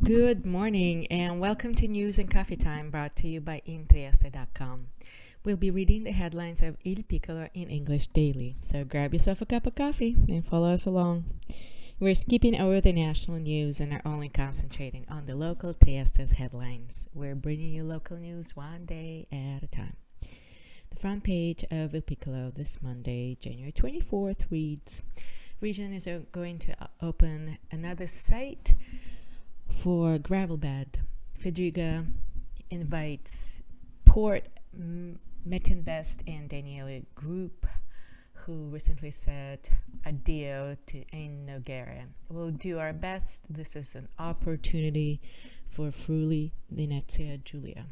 Good morning and welcome to News and Coffee Time brought to you by Intrieste.com. We'll be reading the headlines of Il Piccolo in English daily, so grab yourself a cup of coffee and follow us along. We're skipping over the national news and are only concentrating on the local Trieste's headlines. We're bringing you local news one day at a time. The front page of Il Piccolo this Monday, January 24th reads, Region is going to open another site for gravel bed. Federica invites Port Metinvest and Daniele Group, who recently said addio to in Noguera. We'll do our best. This is an opportunity for Friuli Venezia Giulia.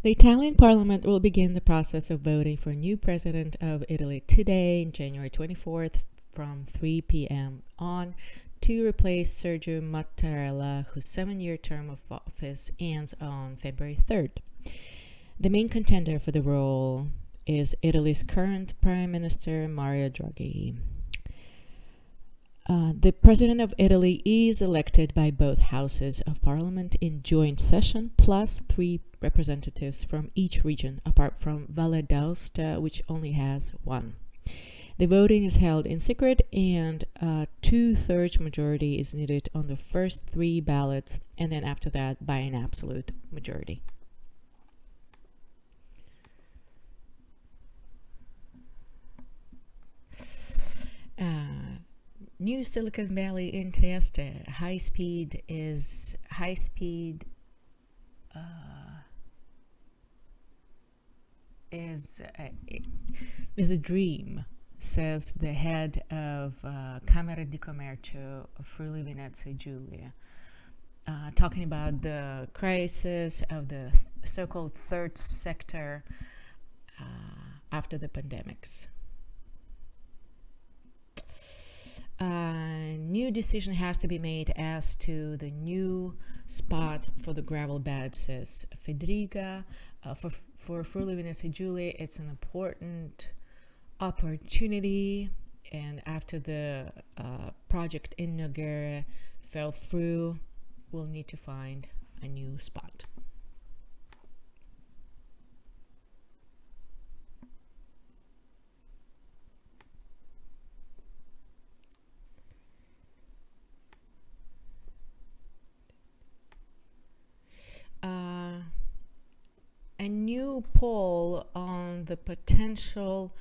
The Italian Parliament will begin the process of voting for a new president of Italy today, January 24th, from 3 p.m. on, to replace Sergio Mattarella, whose 7-year term of office ends on February 3rd. The main contender for the role is Italy's current Prime Minister, Mario Draghi. The President of Italy is elected by both houses of Parliament in joint session, plus 3 representatives from each region, apart from Valle d'Aosta, which only has 1. The voting is held in secret, and a 2/3 majority is needed on the first 3 ballots, and then after that by an absolute majority. New Silicon Valley in Trieste. High speed is a dream, says the head of Camera di Commercio of Friuli Venezia Giulia, talking about the crisis of the so-called third sector after the pandemics. New decision has to be made as to the new spot for the gravel bed, says Federica. For Friuli Venezia Giulia, it's an important opportunity, and after the project in Noguera fell through, we'll need to find a new spot. A new poll on the potential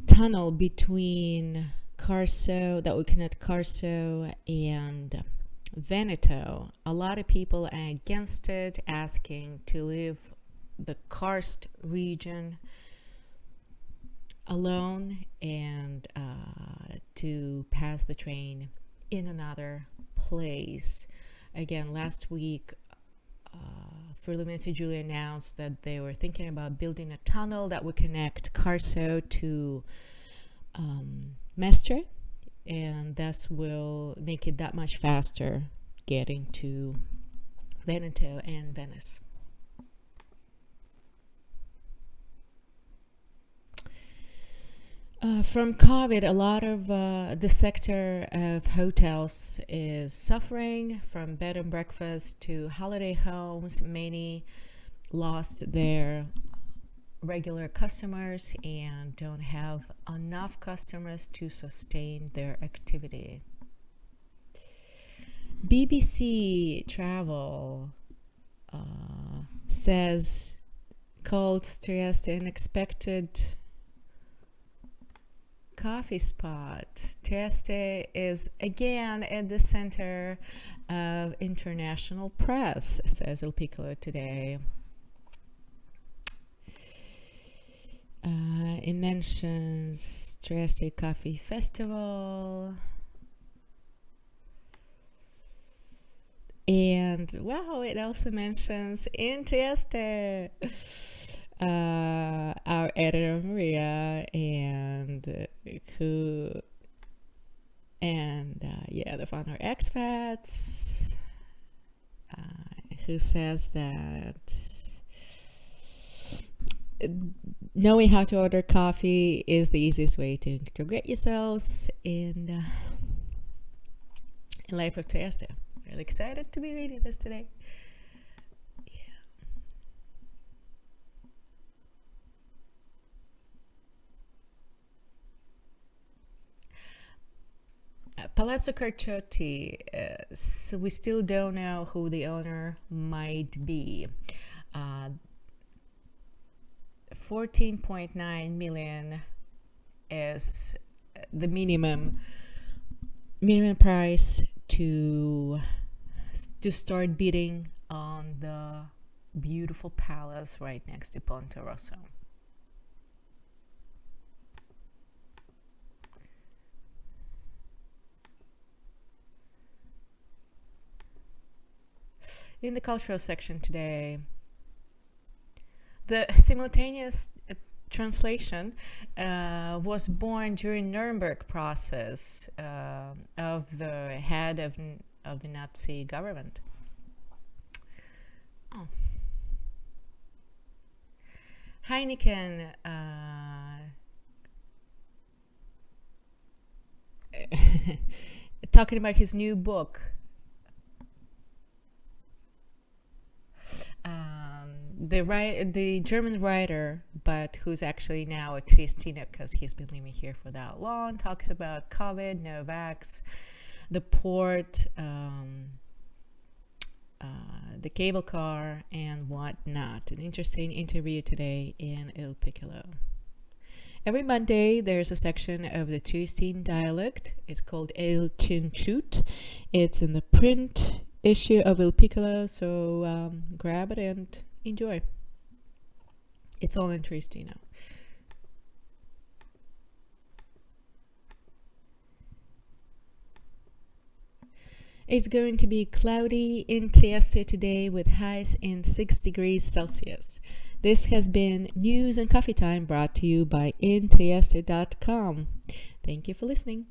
tunnel between Carso, that would connect Carso and Veneto. A lot of people are against it, asking to leave the karst region alone and to pass the train in another place. Again, last week, Friuli Venezia Giulia announced that they were thinking about building a tunnel that would connect Carso to Mestre, and thus will make it that much faster getting to Veneto and Venice. From COVID, a lot of the sector of hotels is suffering, from bed and breakfast to holiday homes. Many lost their regular customers and don't have enough customers to sustain their activity. BBC Travel says, called Trieste unexpected coffee spot. Trieste is again at the center of international press, says Il Piccolo today. It mentions Trieste Coffee Festival, and wow, it also mentions in Trieste our editor Maria and the founder expats, who says that knowing how to order coffee is the easiest way to integrate yourselves in Life of Trieste. Really excited to be reading this today. Palazzo Carciotti, so we still don't know who the owner might be. 14.9 million is the minimum price to start bidding on the beautiful palace right next to Ponte Rosso. In the cultural section today, the simultaneous translation was born during Nuremberg process of the head of the Nazi government. Oh. Heineken talking about his new book. The German writer, but who's actually now a Triestino because he's been living here for that long, talks about COVID, no vax, the port, the cable car, and whatnot. An interesting interview today in Il Piccolo. Every Monday, there's a section of the Triestine dialect. It's called Il Cinciut. It's in the print issue of Il Piccolo, so grab it and enjoy. It's all in Triestino. It's going to be cloudy in Trieste today with highs in 6 degrees Celsius. This has been News and Coffee Time, brought to you by intrieste.com. Thank you for listening.